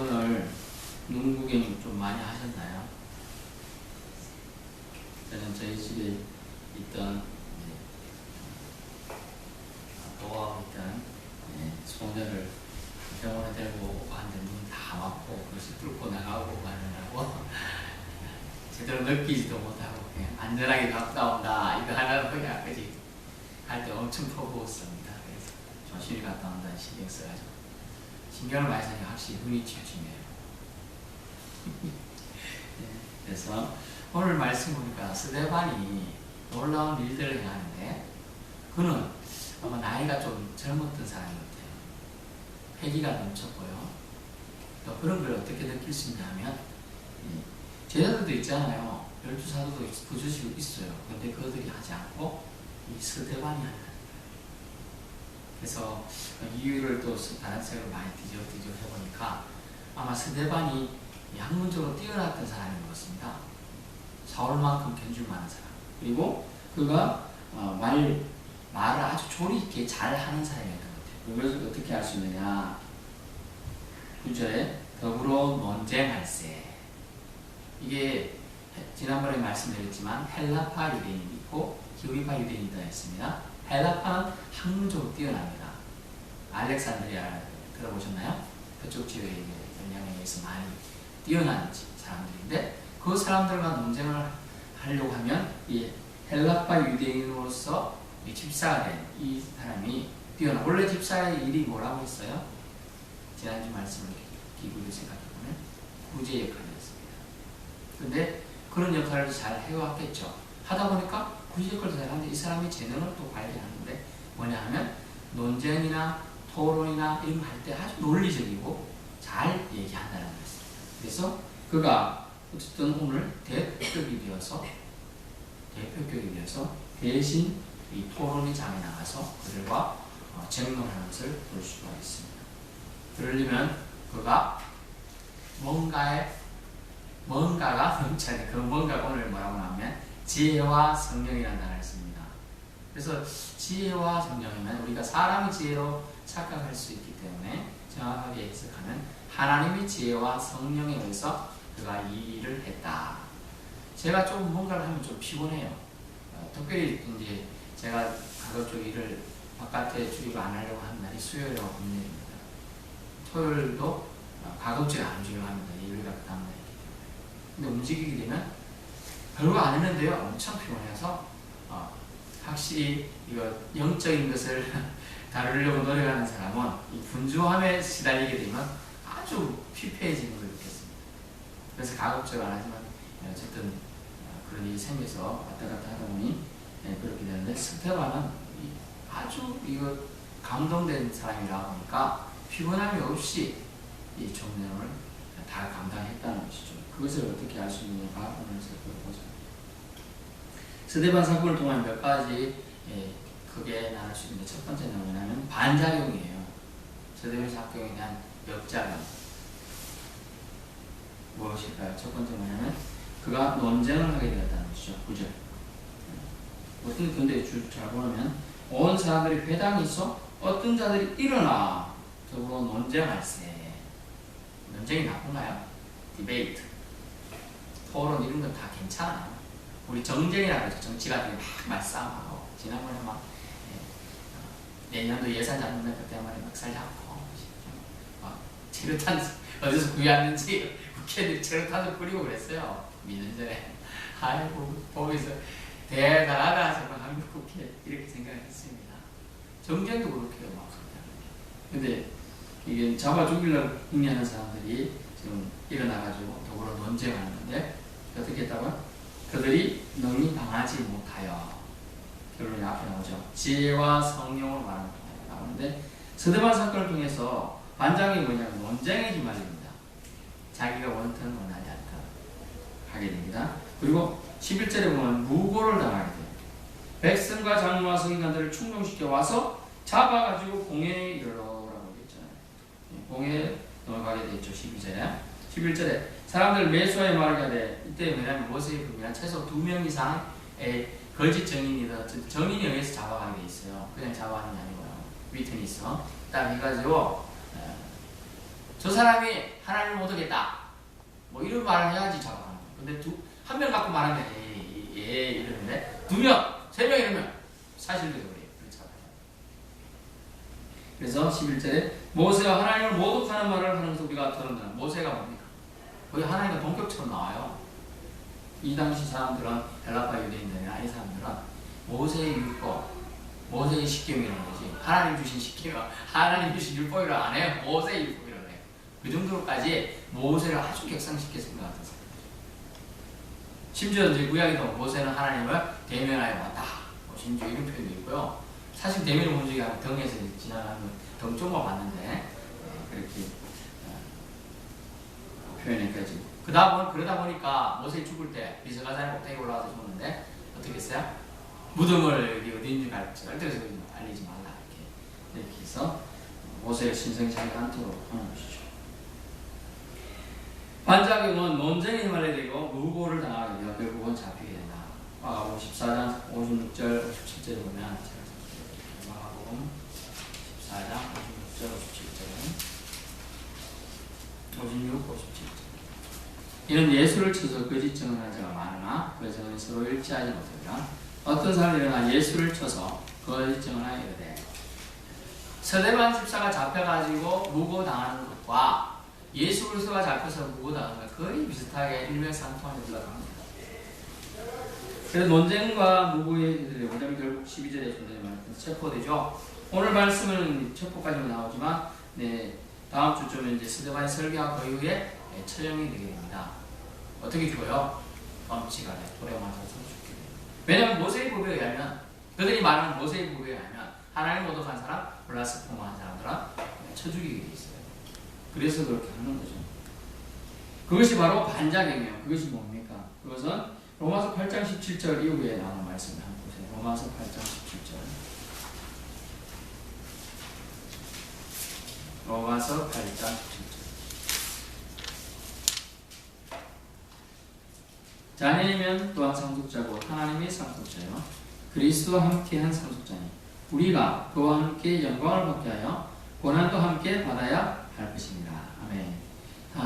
오늘 눈 구경 좀 많이 하셨나요? 저는 저희 집에 있던 보호하고 있던 소녀를 병원에 데리고 왔는데 눈 다 맞고 그것이 뚫고 나가고 가느라고 제대로 느끼지도 못하고 그냥 안전하게 갔다 온다 이거 하나로 그냥 그지 갈 때 엄청 퍼부었습니다. 그래서 조심히 갔다 온다는 신경 써가지고 신경을 많이 쓰니까 확실히 눈이 치워지네요. 그래서 오늘 말씀 보니까 스데반이 놀라운 일들을 행하는데 그는 아마 나이가 좀 젊었던 사람인 것 같아요. 패기가 넘쳤고요. 또 그런 걸 어떻게 느낄 수 있냐면 제자들도 있잖아요. 12사도도 부주시고 있어요. 근데 그들이 하지 않고 이 스데반이 한다. 그래서 이유를 또 다른 책으로 많이 뒤져 해보니까 아마 스데반이 학문적으로 뛰어났던 사람인 것 같습니다. 사울만큼 견줄 만한 사람. 그리고 그가 말을 아주 조리 있게 잘 하는 사람이었던 것 같아요. 그것을 어떻게 할 수 있느냐. 9절에 더불어 논쟁할세. 이게 지난번에 말씀드렸지만 헬라파 유대인이 있고 히브리파 유대인이 있다 했습니다. 헬라파는 학문적으로 뛰어납니다. 알렉산드리아 들어보셨나요? 그쪽 지역에 영향에 의해서 많이 뛰어난 사람들인데 그 사람들과 논쟁을 하려고 하면 이 헬라파 유대인으로서 이 집사가 된 이 사람이 뛰어나. 원래 집사의 일이 뭐라고 했어요? 지난주 말씀을 기구를 생각해보면 구제 역할이었습니다. 근데 그런 역할을 잘 해왔겠죠. 하다 보니까 구제 역할도 잘하는데 이 사람이 재능을 또 발견하는데 뭐냐 하면 논쟁이나 토론이나 이런 거 할 때 아주 논리적이고 잘 얘기한다는 것입니다. 그래서 그가 어쨌든 오늘 대표격이 되어서 대신 이 토론의 장에 나가서 그들과 쟁론하는 것을 볼 수가 있습니다. 그러려면 그가 뭔가가 넘쳐야 돼. 그 뭔가가 오늘 뭐라고 나오면 지혜와 성령이라는 단어를 씁니다. 그래서 지혜와 성령이면 우리가 사람의 지혜로 착각할 수 있기 때문에 정확하게 해석하면 하나님의 지혜와 성령에 의해서 그가 이 일을 했다. 제가 좀 뭔가를 하면 좀 피곤해요. 특별히 이제 제가 가급적 일을 바깥에 출입 안 하려고 하는 날이 수요일하고 금요일입니다. 토요일도 가급적 안 움직이려고 합니다. 일요일과 그 다음날이기 때문에. 근데 움직이게 되면 별거 안 했는데요. 엄청 피곤해서 확실히 이거 영적인 것을 다루려고 노력하는 사람은 이 분주함에 시달리게 되면 아주 피폐해지는 걸 느꼈습니다. 그래서 가급적 안 하지만 어쨌든 그런 일이 생겨서 왔다 갔다 하다 보니 그렇게 되는데 스테반은 아주 이거 감동된 사람이라 보니까 피곤함이 없이 이 종령을 다 감당했다는 것이죠. 그것을 어떻게 알 수 있느냐가 오늘 살펴보자. 스데반 사건을 통한 몇 가지 크게 나눌 수 있는데 첫 번째는 뭐냐면 반작용이에요. 스데반 사건에 대한 역작용. 무엇일까요? 첫 번째 뭐냐면 그가 논쟁을 하게 되었다는 것이죠. 9절. 어떤 근데 잘 보면 온 사람들이 회당에 있어 어떤 자들이 일어나 더불어 논쟁할세. 논쟁이 나쁜가요? 디베이트, 토론 이런 건 다 괜찮아요. 우리 정쟁이라고 하죠. 정치 같은 게 막 말싸움하고 지난번에 막 내년도 예산 잡는다 그때만에 막살 잡고 막 체류탄 어디서 구해왔는지 국회에 체류탄을 뿌리고 그랬어요. 몇 년 전에. 아이고 보면서 대단하다 정말 한국 국회 이렇게 생각했습니다. 정쟁도 그렇게요. 막 근데 이게 잡아 죽이려고 행위하는 사람들이 지금 일어나가지고 더불어 논쟁하는데 어떻게 했다고요? 그들이 능히 당하지 못하여. 결론이 앞에 나오죠. 지혜와 성령을 말하는 통하여 나오는데 스데반 사건을 통해서 반장이 뭐냐면 논쟁에 휘말립니다. 자기가 원하든 원하지 않든 하게 됩니다. 그리고 11절에 보면 무고를 당하게 돼요. 백성과 장로와 성인관들을 충동시켜 와서 잡아가지고 공회에 이르러라고 했잖아요. 공회에 넘어가게 되죠. 11절에 사람들 매수하여 말하게 하되 이때 뭐냐면 모세의 분이란 최소 2명 이상의 거짓 정인이다. 정인에 의해서 잡아가게 돼 있어요. 그냥 잡아가는 게 아니고요. 위트니스 딱 해가지고 저 사람이 하나님을 못 얻겠다. 뭐 이런 말을 해야지 작업하는 거예요. 근데 한 명 갖고 말하면 예 이러는데 2명, 3명 이러면 사실대로 그래요. 그래서 11절에 모세가 하나님을 모독하는 말을 하는 것을 우리가 들었다. 모세가 뭡니까? 거기 하나님과 동격처럼 나와요. 이 당시 사람들은 헬라파 유대인들이나 이 사람들은 모세의 율법, 모세의 십계명이라는 거지. 하나님 주신 십계명, 하나님 주신 율법이라 안 해요. 모세의 율법이라고 해요. 그 정도로까지 모세를 아주 격상시켜 생각했던 사람. 심지어 이제 구약에도 모세는 하나님을 대면하여 왔다. 심지어 이런 표현도 있고요. 사실 대면을 본 적이 아니라 등에서 지나가는 등 쪽만 봤는데 그렇게 표현해가지고 그러다 보니까 모세 죽을 때 비스가산 꼭대기 올라가서 죽었는데 어떻게 했어요? 무덤을 어디 있는지 절대 알리지 말라 이렇게 해서 모세를 신성치 않도록 하는 것이죠. 반작용은 논쟁이 말해되고 무고를 당하게 되어 결국은 잡히게 된다. 마가복음 14장 56절 57절에 보면 마가복음 14장 56절 57절 56, 57절 이는 예수를 쳐서 거짓 증언한 자가 많으나 그 증언이 서로 일치하지 못하더라. 어떤 사람이 일어나 예수를 쳐서 거짓 증언하여 이르되 스데반 집사가 잡혀가지고 무고당하는 것과 예수 그리스도가 잡혀서 무고당하는 것 거의 비슷하게 일맥상통하게 흘러갑니다. 그래서 논쟁과 무고의 원자는 결국 12절에 존재하는 체포되죠. 오늘 말씀은 체포까지는 나오지만 다음 주쯤에 이제 스데반의 설교와 그 이후에 처형이 되게 됩니다. 어떻게 죽어요? 범치간에 돌에 맞아서 죽게 돼요. 왜냐하면 모세의 법에 의하면 그들이 말하는 모세의 법에 의하면 하나님 모독한 사람, 블라스포머한 사람들은 쳐 죽이게 돼 있어요. 그래서 그렇게 하는 거죠. 그것이 바로 반작용이에요. 그것이 뭡니까? 그것은 로마서 8장 17절 이후에 나오는 말씀을 한번 보세요. 로마서 8장 17절. 로마서 8장 17절. 자녀이면 또한 상속자고 하나님의 상속자요 그리스도와 함께한 상속자니 우리가 그와 함께 영광을 받게 하여 고난도 함께 받아야 할 것입니다. 아멘.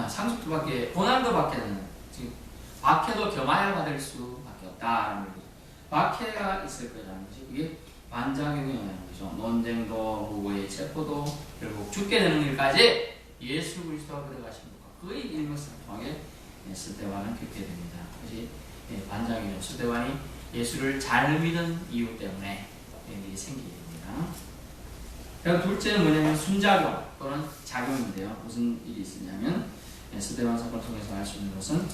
상속자밖에 고난도 받게 되는 즉 박해도 겸하여 받을 수밖에 없다라는 거죠. 박해가 있을 거라는 것이 그게 반작용이라는 거죠. 논쟁도 무고의 체포도 결국 죽게 되는 일까지 예수 그리스도가 들어가신 것과 거의 일맥상통하게 스데반은 겪게 됩니다. 그것이 반작용이죠. 스데반이 예수를 잘 믿은 이유 때문에 일이 생기게 됩니다. 그리고 둘째는 뭐냐면 순작용 또는 작용인데요. 무슨 일이 있었냐면 스데반 사건을 통해서 알 수 있는 것은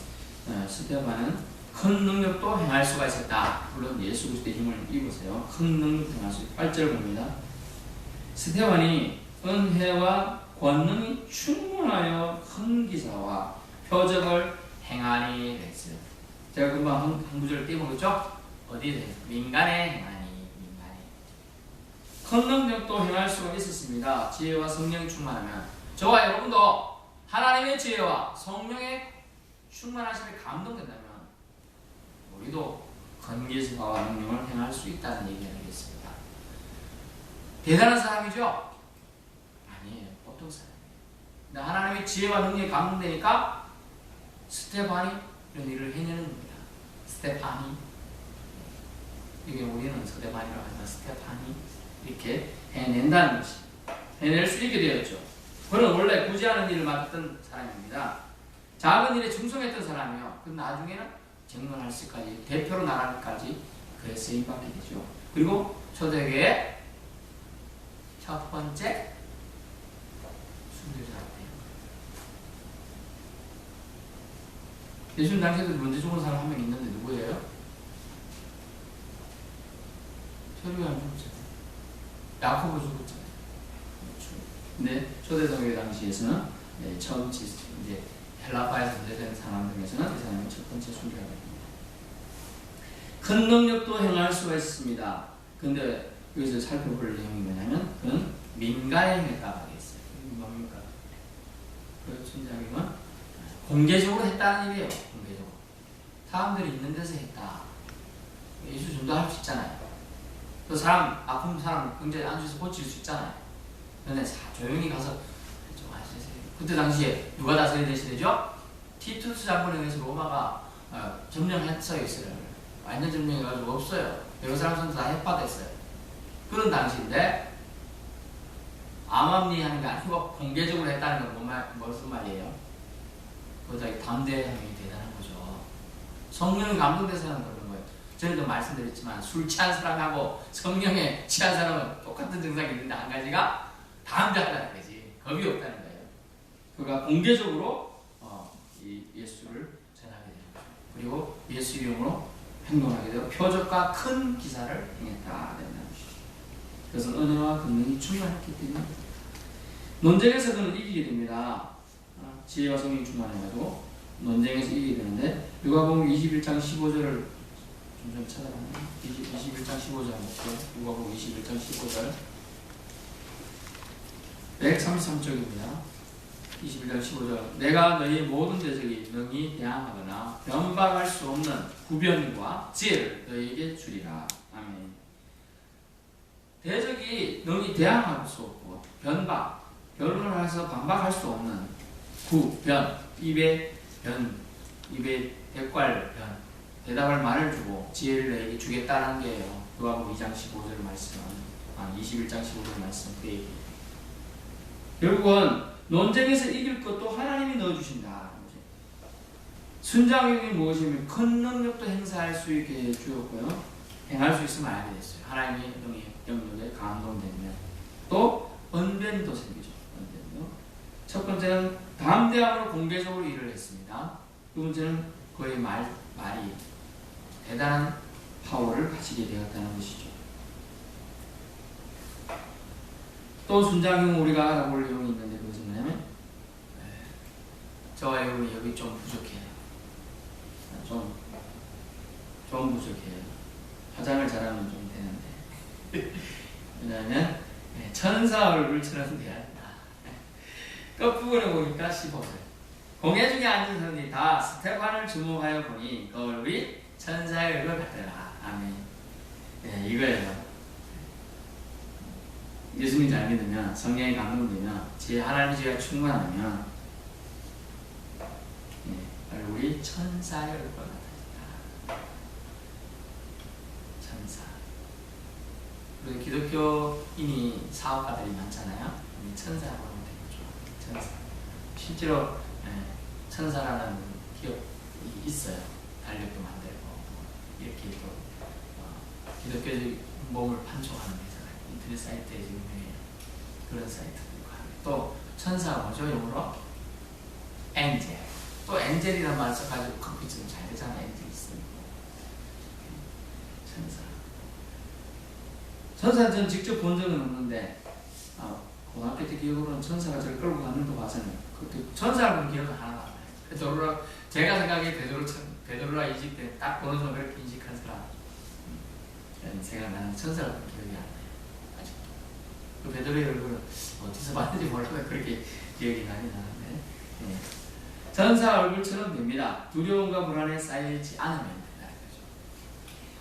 스데반은 큰 능력도 행할 수가 있었다. 물론 예수 그리스도의 힘을 입으세요. 큰 능력도 행할 수 있다. 8절 봅니다. 스데반이 은혜와 권능이 충만하여 큰 기사와 표적을 행하니 그랬어요. 제가 금방 한 구절을 띄워먹었죠? 어디에 민간에 행하니 민간에 큰 능력도 행할 수가 있었습니다. 지혜와 성령이 충만하면 저와 여러분도 하나님의 지혜와 성령의 충만하심에 감동된다면 우리도 큰 기사와 능력을 행할 수 있다는 얘기가 되겠습니다. 대단한 사람이죠? 아니에요. 보통 사람이에요. 근데 하나님의 지혜와 능력에 감동되니까 스테반이 이런 일을 해내는 겁니다. 스테파니 이게 우리는 스테반이라고 하지만 스테파니 이렇게 해낸다는 것이 해낼 수 있게 되었죠. 그는 원래 굳이 하는 일을 맡았던 사람입니다. 작은 일에 충성했던 사람이요. 그 나중에는 정론할 수까지 대표로 나가기까지 그에 쓰임받게 되죠. 그리고 초대교회의 첫 번째 순교자가 돼요. 예수님 당시에도 먼저 죽은 사람 한 명 있는데 누구예요? 서류가 죽었잖아요. 야코보 죽었잖아요. 근데 초대교회 당시에서는 처음 이제 헬라파에서 제된 사람 중에서는 이 사람이 첫 번째 순교자가 됩니다. 큰 능력도 행할 수가 있습니다. 근데 여기서 살펴볼 내용이 뭐냐면 그는 민가에 행했다고 하게 있어요. 뭡니까? 그 순장님은 공개적으로 했다는 얘기예요. 공개적으로. 사람들이 있는 데서 했다. 예수 전도할 수 있잖아요. 그 사람, 아픈 사람 굉장히 앉아서 고칠 수 있잖아요. 근데 조용히 가서 좀 하세요. 그때 당시에 누가 다스리던 시대죠? 티투스 장군에 의해서 로마가 점령했어요. 이스라엘을. 완전 점령해가지고 없어요. 예루살렘 성도 다 해파됐어요. 그런 당시인데 암암리 하는 게 아니고 공개적으로 했다는 건 무슨 말이에요? 그것이 담대함이 대단한 거죠. 성령이 감동돼서 하는 그런 거예요. 전에도 말씀드렸지만 술 취한 사람하고 성령에 취한 사람은 똑같은 증상이 있는데 한 가지가 담대하다는 거지. 겁이 없다는 거예요. 그가 공개적으로 이 예수를 전하게 되는 거죠. 그리고 예수 이름으로 행동하게 되고 표적과 큰 기사를 행했다 된다는 것이죠. 그래서 은혜와 권능이 충만했기 때문에 논쟁에서 그는 이기게 됩니다. 지혜와 성령이 충만해가지고 논쟁에서 이기게 되는데 누가복음 21장 15절을 좀 찾아봤나요? 21장 15절 볼게요. 누가복음 21장 15절 133쪽입니다. 21장 15절 내가 너희 모든 대적이 능히 대항하거나 변박할 수 없는 구변과 지혜를 너희에게 주리라. 아멘. 대적이 능히 대항할 수 없고 변론을 해서 반박할 수 없는 구변, 입에 대괄 변, 대답할 말을 주고 지혜를 너희에게 주겠다는 게요. 누가복음 2장 15절 말씀, 21장 15절 말씀 그 얘기. 결국은 논쟁에서 이길 것도 하나님이 넣어주신다. 순장형이 무엇이면 큰 능력도 행사할 수 있게 해주었고요. 행할 수 있으면 알게 됐어요. 하나님의 영역에 감동되면 또 언변도 생기죠. 언변도. 첫 번째는 담대함으로 공개적으로 일을 했습니다. 두 번째는 그의 말이 대단한 파워를 가지게 되었다는 것이죠. 또 순장형 우리가 알아볼 내용이 있는데 그것은 뭐냐면 저와 여러분이 여기 좀 부족해요. 좀 부족해요. 화장을 잘하면 좀 되는데 왜냐하면 천사 얼굴처럼 돼야 한다. 끝부분에 보니까 15절 공회 중에 앉은 사람들이 다 스테반을 주목하여 보니 그 얼굴이 천사의 얼굴 같더라. 아멘. 네, 이거예요. 예수님 잘 믿으면 성령이 감동되면 하나님의 지혜가 충만하면 얼굴이 천사의 얼굴 같아진다. 천사. 그리고 기독교인이 사업가들이 많잖아요. 천사라고 하면 되게 좋아. 천사. 실제로 천사라는 기업이 있어요. 달력도 만들고 이렇게 또 기독교적 몸을 판촉하는 회사가 인터넷 사이트에 유명해요. 그런 사이트도 있고 또 천사가 뭐죠? 영어로? 엔젤. 또 엔젤이라는 말 써가지고 커피 좀 잘 되잖아. 엔젤 있으면 천사는 저는 직접 본 적은 없는데 고등학교 때 기억으로는 천사가 저를 끌고 가는 거 봐서는 그때 천사라고는 기억은 하나도 안 나요. 베드로라, 제가 생각에 베드로라 이직 때 딱 보는 순간 그렇게 인식한 사람 생각나는 천사라고는 기억이 안 나요. 아직도. 그 베드로의 얼굴은 어디서 봤는지 몰라도 그렇게 기억이 많이 나는데 천사 얼굴처럼 됩니다. 두려움과 불안에 쌓이지 않으면 된다는 거죠.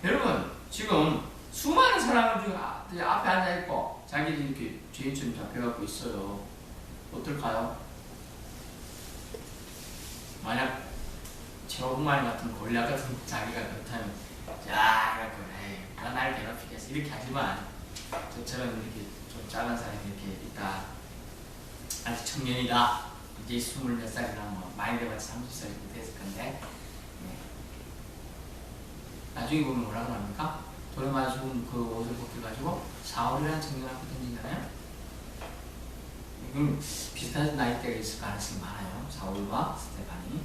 여러분 지금 수많은 사람들 중에 앞에 앉아있고 자기들이 이렇게 죄인처럼 잡혀갖고 있어요. 어떨까요? 만약 정말 같은 골리앗 같은 자기가 그렇다면 그래갖고 누가 나를 괴롭히겠어 이렇게 하지만 저처럼 이렇게 좀 작은 사람이 이렇게 있다. 아직 청년이다. 이제 20몇 살이나 뭐 많이 돼봤자 30살 정도 됐을 건데 나중에 보면 뭐라고 합니까? 돌에 맞아 죽은 그 옷을 벗겨가지고 사울이라는 청년 앞에 던지잖아요. 이건 비슷한 나이대가 있을 가능성이 많아요. 사울과 스테반이.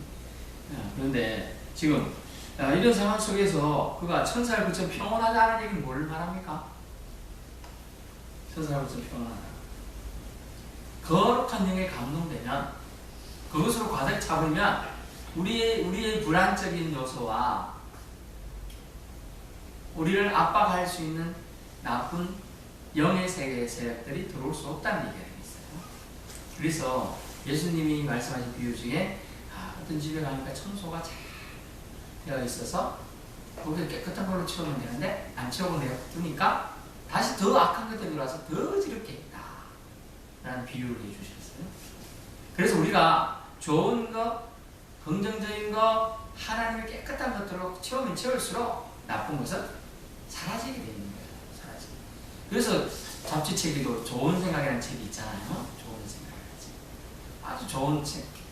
그런데 지금 이런 상황 속에서 그가 천사를 그쳐 평온하다는 얘기는 뭘 말합니까? 천사를 그쳐 평온하다. 거룩한 영에 감동되면 그것으로 가득 차버리면 우리의 불안적인 요소와 우리를 압박할 수 있는 나쁜 영의 세계의 세력들이 들어올 수 없다는 얘기가 있어요. 그래서 예수님이 말씀하신 비유 중에 어떤 집에 가니까 청소가 잘 되어 있어서 거기에 깨끗한 걸로 치우면 되는데 안 치우고 내두니까 다시 더 악한 것들이 들어와서 더 지럽게 했다 라는 비유를 해주셨어요. 그래서 우리가 좋은 거, 긍정적인 거, 하나님의 깨끗한 것들로 채우면 채울수록 나쁜 것은 사라지게 되는 거예요. 사라지게. 그래서 잡지책에도 좋은 생각이라는 책이 있잖아요. 좋은 생각이라는 책. 아주 좋은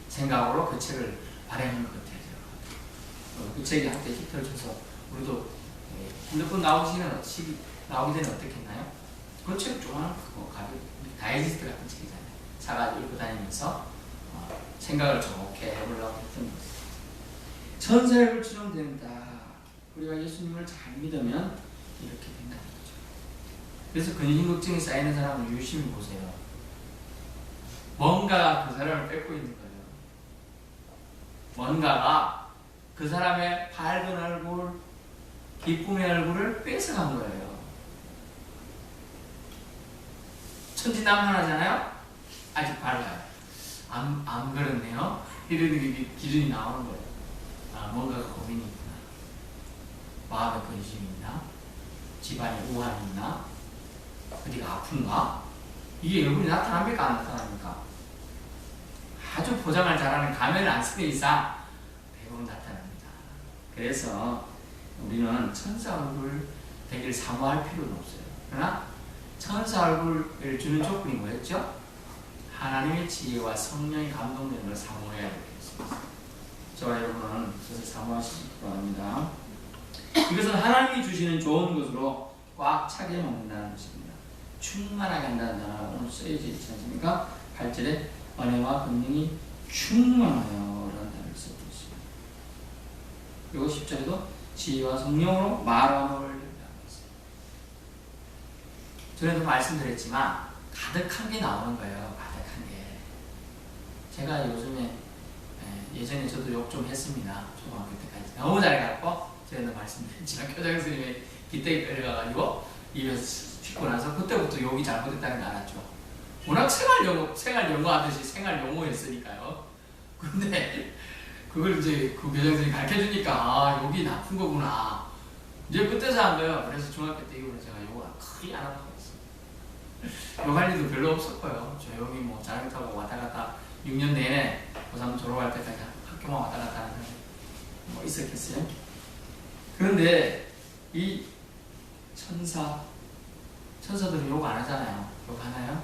생각으로 그 책을 발행한 것 같아요. 그 책이 한때 히트를 쳐서 우리도 핸드폰 나오기 전에 어떻겠나요? 그 책 조그마한 그거 가볍 다이지스트 같은 책이잖아요. 사가지고 읽고 다니면서 생각을 좋게 해보려고 했던 거예요. 천사의 불처럼 된다. 우리가 예수님을 잘 믿으면 이렇게 된다는 거죠. 그래서 근심걱정이 쌓이는 사람을 유심히 보세요. 뭔가가 그 사람을 뺏고 있는 거예요. 뭔가가 그 사람의 밝은 얼굴, 기쁨의 얼굴을 뺏어간 거예요. 천진난만하잖아요? 아직 밝아요. 안 그렇네요. 이런 기준이 나오는 거예요. 뭔가 고민이 있구나. 마음의 근심이 있나? 집안에 우환이 있나? 어디가 아픈가? 이게 얼굴이 나타납니까? 안 나타납니까? 아주 포장을 잘하는 가면을 안 쓰는 이상 대부분 나타납니다. 그래서 우리는 천사 얼굴 되기를 사모할 필요는 없어요. 그러나 천사 얼굴을 주는 조건이 뭐였죠? 하나님의 지혜와 성령이 감동되는 걸 사모해야 되겠습니다. 저와 여러분은 그것을 사모하시기 바랍니다. 이것은 하나님이 주시는 좋은 것으로 꽉 차게 먹는다는 것입니다. 충만하게 한다는 단어가 오늘 쓰여져 있지 않습니까? 8절에 은혜와 권능이 충만하여 라는 단어를 쓰고 있습니다. 그리고 10절에도 지혜와 성령으로 말함을 얘기하고 있어요. 전에도 말씀드렸지만 가득한 게 나오는 거예요. 가득한 게. 제가 요즘에 예전에 저도 욕 좀 했습니다. 초등학교 때까지. 너무 잘해갖고 제가 말씀드렸지만 교장 선생님의 기대기 끌려가가지고 입에서 튀고 나서 그때부터 욕이 잘못했다는 걸 알았죠. 워낙 생활용어 하듯이 생활용어였으니까요. 근데 그걸 이제 그 교장 선생님이 가르쳐주니까 욕이 나쁜 거구나. 이제 그때서 한 거예요. 그래서 중학교 때 이후로 제가 욕을 거의 안 하고 있어요. 욕할 일도 별로 없었고요. 조용히 뭐 자전거 타고 왔다 갔다 6년 내내 고3 졸업할 때까지 학교만 왔다 갔다 하는 사람이 뭐 있었겠어요? 그런데 이 천사들은 욕 안 하잖아요. 욕 하나요?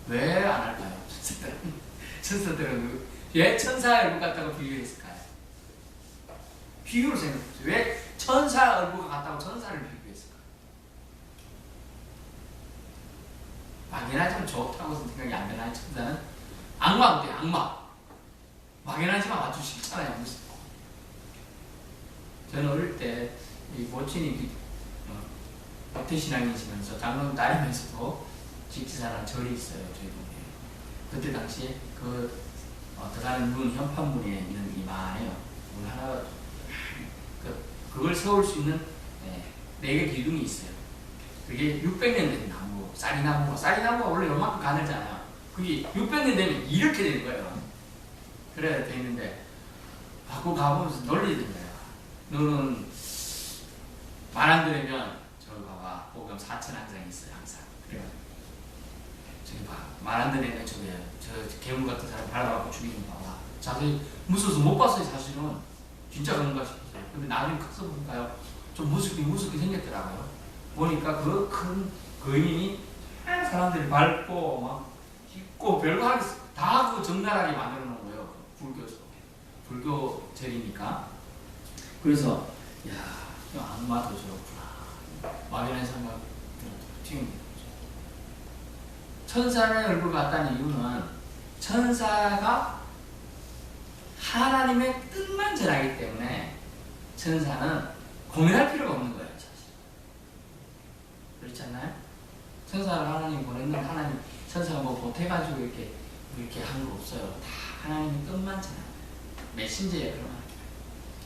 왜 안 할까요? 천사들은 왜 천사 얼굴 같다고 비교했을까요? 비교를 생각해보세요. 왜 천사 얼굴 같다고 천사를 비교했을까요? 막연하지만 좋다고 생각이 안 되나요? 천사는? 악마 어때요? 악마. 막연하지만 아주 싫잖아요. 무슨. 저는 어릴 때 이 모친이 백태신앙이시면서 장로님 따르면서도 직지사라는 절이 있어요. 저희 동네에. 그때 당시에 들어가는 문, 현판문에 있는 이만해요. 문 하나가 그걸 세울 수 있는 4개 기둥이 있어요. 그게 600년 된 나무, 쌀이나무가 원래 요만큼 가늘잖아요. 그게 600년 되면 이렇게 되는 거예요. 그래야 되는데 갖고 가보면서 놀리던데요. 너는 말 안 들으면 저기 봐봐 보금 4천 항상 있어요. 항상. 그래요. 저기 봐. 말 안 들으면 저 괴물 같은 사람 밟아갖고 죽이는 거 봐봐. 자세히 무서워서 못 봤어요. 사실은. 진짜 그런가 싶었어요. 근데 나중에 커서 보니까요. 좀 무섭게 생겼더라고요. 보니까 그 큰 거인이 사람들이 밟고 막 짚고 별거 하기 다 그 정갈하게 만들어 놓은 거예요. 불교 절이니까. 그래서 야, 악마도 저렇구나. 막연한 생각 튀는 거죠. 천사의 얼굴 같다는 이유는 천사가 하나님의 뜻만 전하기 때문에 천사는 고민할 필요가 없는 거예요. 사실. 그렇지 않나요? 천사를 하나님 보냈는데 하나님 천사가 뭐 보태가지고 이렇게 한 거 없어요. 다 하나님의 뜻만 전하는 거예요. 메신저예요. 그러면.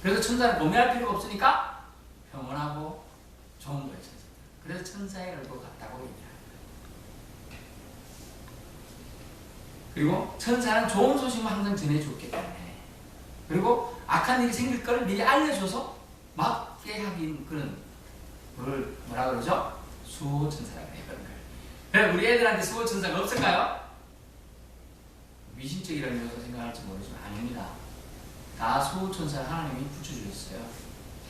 그래서 천사를 고민할 필요가 없으니까 평온하고 좋은 거예요. 천사. 그래서 천사의 얼굴 같다고 얘기합니다. 그리고 천사는 좋은 소식만 항상 전해줬기 때문에 그리고 악한 일이 생길 거를 미리 알려줘서 막게 하긴 그런 걸 뭐라 그러죠? 수호천사라고 해요. 그래 우리 애들한테 수호천사가 없을까요? 미신적이라는 여기서 생각할지 모르지만 아닙니다. 다 수호천사를 하나님이 붙여주셨어요.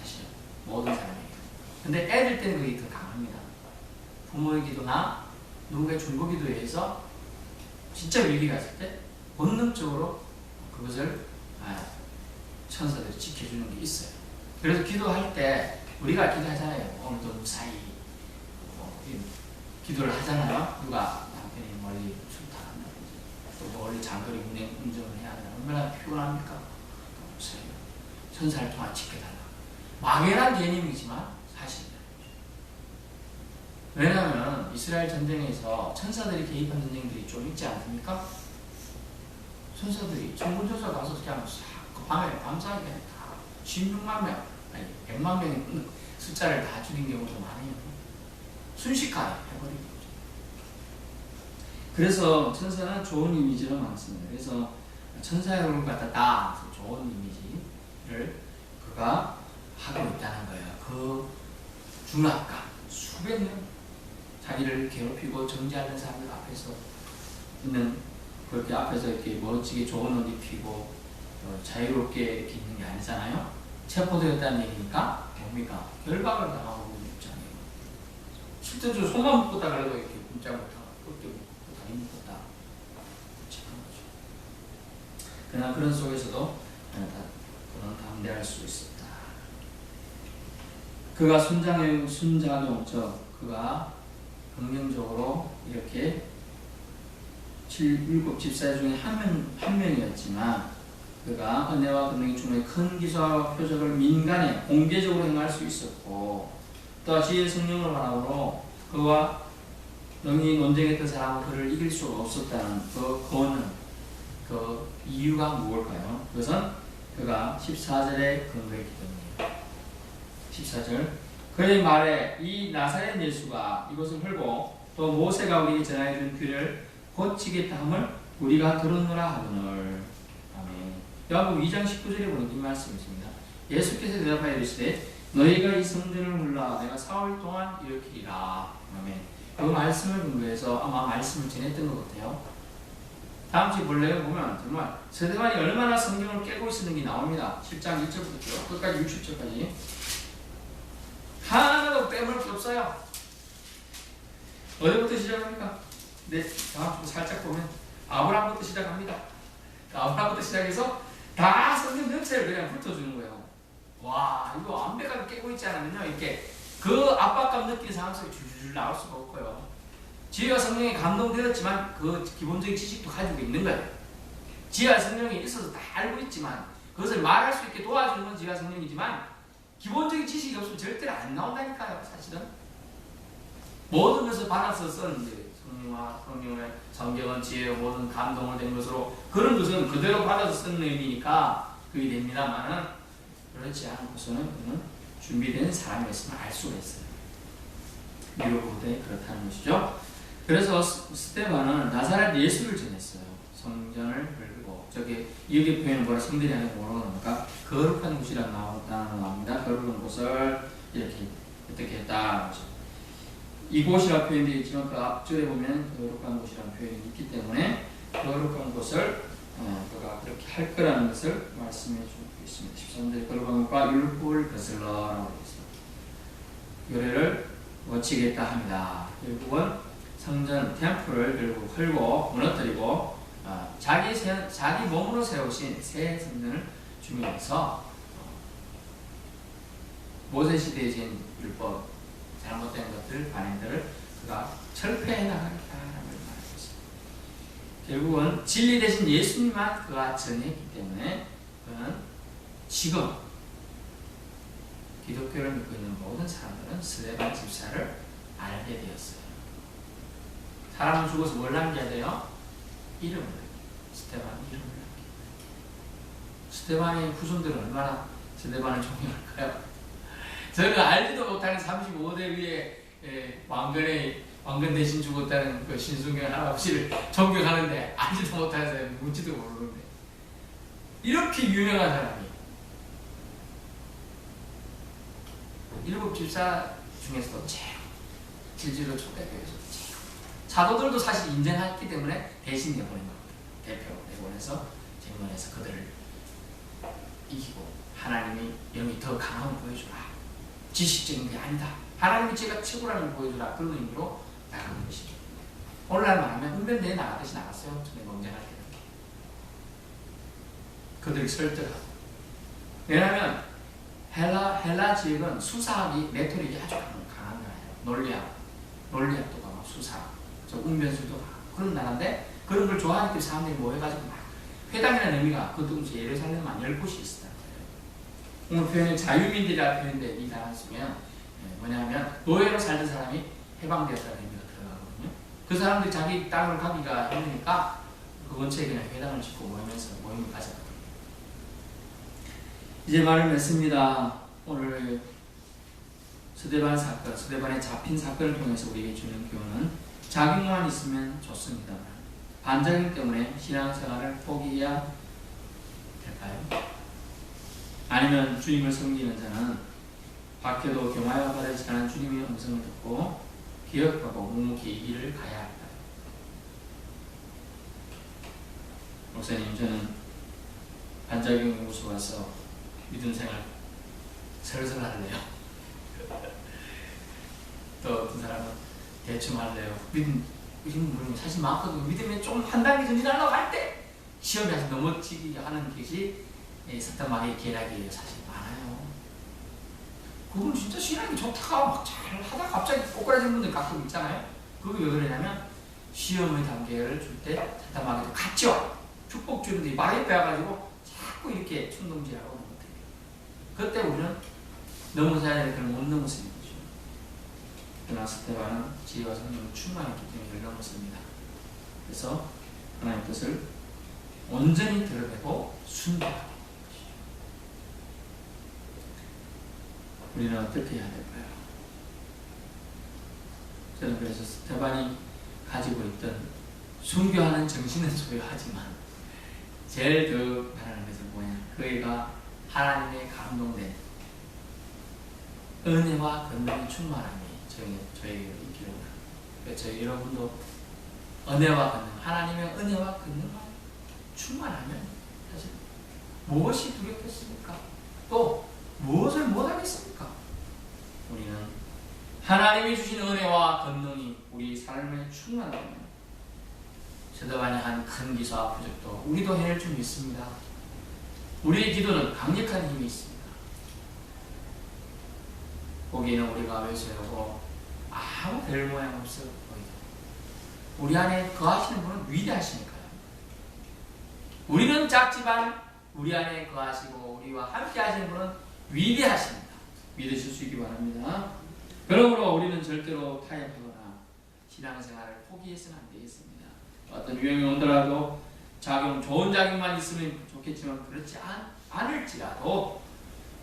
사실은 모든 사람에게. 근데 애들 때는 그게 더 강합니다. 부모의 기도나 누군가의 중보기도에 의해서 진짜 위기가 있을 때 본능적으로 그것을 천사들이 지켜주는 게 있어요. 그래서 기도할 때 우리가 기도하잖아요. 오늘도 무사히 기도를 하잖아요. 누가 남편이 멀리 출타한다든지 또 멀리 장거리 운전을 해야 되나 얼마나 피곤합니까? 무사히 천사를 통해 지켜달라. 막연한 개념이지만 사실입니다. 왜냐하면 이스라엘 전쟁에서 천사들이 개입한 전쟁들이 좀 있지 않습니까? 천사들이 천군천사 가서 그냥 그 밤에 밤사이에 다 16만 명, 아니 100만 명의 숫자를 다 죽인 경우도 많아요. 순식간에 해버린 거죠. 그래서 천사는 좋은 이미지로 많습니다. 그래서 천사를 갖다 좋은 이미지를 그가 하고 있다는 거예요. 그 중압감, 수백 명 자기를 괴롭히고 정죄하는 사람들 앞에서 있는 그렇게 앞에서 이렇게 멋지게 좋은 옷 입히고 자유롭게 이렇게 있는 게 아니잖아요. 체포되었다는 얘기니까 뭡니까? 결박을 당하고 있는 입장이에요. 실제로 손만 묶었다 그래도 이렇게 굶자 못하고 끝도 묶고 다리 묶었다. 그런 거죠. 그러나 그런 속에서도 그런 담대할 수 있었다. 그가 순자용적 그가 긍정적으로 이렇게 7 집사 중에 한 명이었지만 그가 은혜와 권능이 충만히 큰 기사와 표적을 민간에 공개적으로 행할 수 있었고 또 지혜의 성령을 바람으로 그와 능히 논쟁했던 사람은 그를 이길 수가 없었다는 그 권은 그 이유가 무엇일까요? 그것은 그가 14절에 근거했기 때문이에요. 14절 그의 말에 이 나사렛 예수가 이것을 헐고 또 모세가 우리에게 전하여준 귀를 고치겠다 함을 우리가 들었노라 하거늘. 아멘. 요한복음 2장 19절에 보는 이 말씀이 있습니다. 예수께서 대답하여 이르시되 너희가 이 성전을 몰라 내가 사흘 동안 일으키리라. 아멘. 그 말씀을 근거해서 아마 말씀을 전했던 것 같아요. 다음 주 본래에 보면 정말 스데반이 얼마나 성경을 깨고 있었는지 나옵니다. 7장 1절부터 끝까지 60절까지 하나도 빼먹을 게 없어요. 어디부터 시작합니까? 네, 다음 주 살짝 보면 아브라함부터 시작합니다. 아브라함부터 시작해서 다 성경 전체를 그냥 훑어주는 거예요. 와, 이거 완벽하게 깨고 있지 않으면요, 이렇게 그 압박감 느끼는 상황 속에 줄줄 나올 수가 없고요. 지혜와 성령에 감동되었지만 그 기본적인 지식도 가지고 있는 거예요. 지혜와 성령이 있어서 다 알고 있지만 그것을 말할 수 있게 도와주는 건 지혜와 성령이지만 기본적인 지식이 없으면 절대로 안 나온다니까요. 사실은 모든 것을 받아서 썼는데 성령의 성경은 지혜와 모든 감동을 된 것으로 그런 것은 그대로 받아서 쓴 의미니까 그게 됩니다만은 그렇지 않고서는 그는 준비된 사람이었으면 알 수가 있어요. 미로보대 그렇다는 것이죠. 그래서 스데반은 나사렛 예수를 전했어요. 성전을 그리고 저기 여기 표현은 뭐라 성전이 아니고 뭐라고 합니까? 거룩한 곳이라고 나옵니다. 거룩한 곳을 이렇게 어떻게 했다. 이곳이라고 표현되어 있지만 그 앞줄에 보면 거룩한 곳이라는 표현이 있기 때문에 거룩한 곳을 그가 그렇게 할 거라는 것을 말씀해 주고 있습니다. 13절에 거룩한 곳과 율법을 거슬러라고 했습니다. 요래를 고치겠다 합니다. 결국은 성전 템플을 결국 헐고 무너뜨리고 자기 몸으로 세우신 새 성전을 주면서 모세 시대에 지은 율법 잘못된 것들 반응들을 그가 철폐해 나가겠다라는 말하고 있습니다. 결국은 진리 대신 예수님만 그가 전했기 때문에 그는 지금 기독교를 믿고 있는 모든 사람들은 스데반 집사를 알게 되었어요. 사람은 죽어서 뭘 남겨야 돼요? 이름을 남겨요. 스데반 이름을 남겨요. 스데반의 후손들은 얼마나 스데반을 존경할까요? 저는 알지도 못하는 35대 위에 왕건 대신 죽었다는 그 신순경 할아버지를 존경하는데 알지도 못하는 사람이 뭔지도 모르는데 이렇게 유명한 사람이 일곱 집사 중에서도 제일 질질로 초대교회에서 제일 사도들도 사실 인정했기 때문에 대신 내보낸 겁니다. 대표되고 해서 쟁론에서 그들을 이기고 하나님이 영이 더 강함을 보여주라. 지식적인 게 아니다. 하나님이 제가 최고라는 걸 보여주라. 그런 의미로 나가는 것이죠. 오늘날 말하면 읍면대에 나가듯이 나갔어요. 전에 논쟁할 때. 그들이 설득하고. 왜냐하면 헬라 지역은 수사학이 메토릭이 아주 강한 나라예요. 논리학도 강하고 수사학, 웅변술도 강하고 그런 나라인데 그런 걸 좋아하니까 사람들이 모여가지고 막 회당이라는 의미가 그 동시에 예루살렘만 10곳이 있었다. 오늘 표현은 자유민들이라는 표현인데 이 단어 쓰면 뭐냐면 노예로 살던 사람이 해방되었다는 의미가 들어가거든요. 그 사람들이 자기 땅을 가기가 힘드니까 그 근처에 그냥 회당을 짓고 모이면서 모임을 가졌거든요. 이제 말을 맺습니다. 오늘 스데반 사건, 스데반의 잡힌 사건을 통해서 우리에게 주는 교훈은 자격만 있으면 좋습니다만 반작용 때문에 신앙생활을 포기해야 될까요? 아니면 주님을 섬기는 자는 박해도 경화와 바라지 않은 주님의 음성을 듣고 기억하고 묵묵히 이 길을 가야 할까요? 목사님, 저는 반작용 연구소 가서 믿음 생활 슬슬 할래요. 또 어떤 사람은 대충 할래요. 믿음 사실 많거든요. 믿음에 좀 한 단계 전진하려고 할 때 시험에서 넘어지기 하는 것이 사탄마귀의 계략이에요. 사실 많아요. 그건 진짜 신앙이 좋다가 막 잘 하다가 갑자기 꼬꾸라지는 분들 가끔 있잖아요. 그게 왜 그러냐면 시험의 단계를 줄 때 사탄마귀도 같이 와. 축복 주는데 말에 빼가지고 자꾸 이렇게 충동질하고 못해요. 그때 우리는 넘어서야 될 그런 못 넘어서는 거죠. 그러나 스데반은 지혜와 성령을 충만했기 때문에 이걸 넘었습니다. 그래서 하나님의 뜻을 온전히 드러내고 순종하는 것이죠. 우리는 어떻게 해야 될까요? 저는 그래서 스데반이 가지고 있던 순교하는 정신은 소유하지만 제일 더 바라는 것은 뭐냐? 그애가 하나님의 감동된 은혜와 권능의 충만함이 저에게 있기를 원합니다. 저희 여러분도 은혜와 권능, 하나님의 은혜와 권능과 충만하면 사실 무엇이 두렵겠습니까? 또 무엇을 못하겠습니까? 우리는 하나님이 주신 은혜와 권능이 우리 삶에 충만하면 스데반이 한 큰 기사와 표적도 우리도 해낼 줄 믿습니다. 우리의 기도는 강력한 힘이 있습니다. 거기에는 우리가 외세우고 아무 별 모양 없어 보이죠. 우리 안에 거하시는 분은 위대하시니까요. 우리는 작지만 우리 안에 거하시고 우리와 함께 하시는 분은 위대하십니다. 믿으실 수 있기 바랍니다. 그러므로 우리는 절대로 타협하거나 신앙생활을 포기해서는 안 되겠습니다. 어떤 유행이 오더라도 좋은 작용만 있으면 좋겠지만 그렇지 않을지라도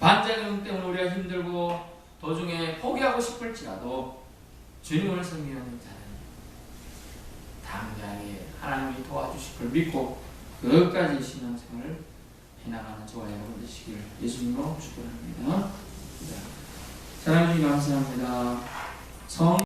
반작용 때문에 우리가 힘들고 도중에 포기하고 싶을지라도 주님을 섬기는 자는 당장에 하나님이 도와주실 걸 믿고 끝까지 신앙생활을 해나가는 저와 여러분 되시길 예수님으로 축원합니다. 사랑해 주님 감사합니다.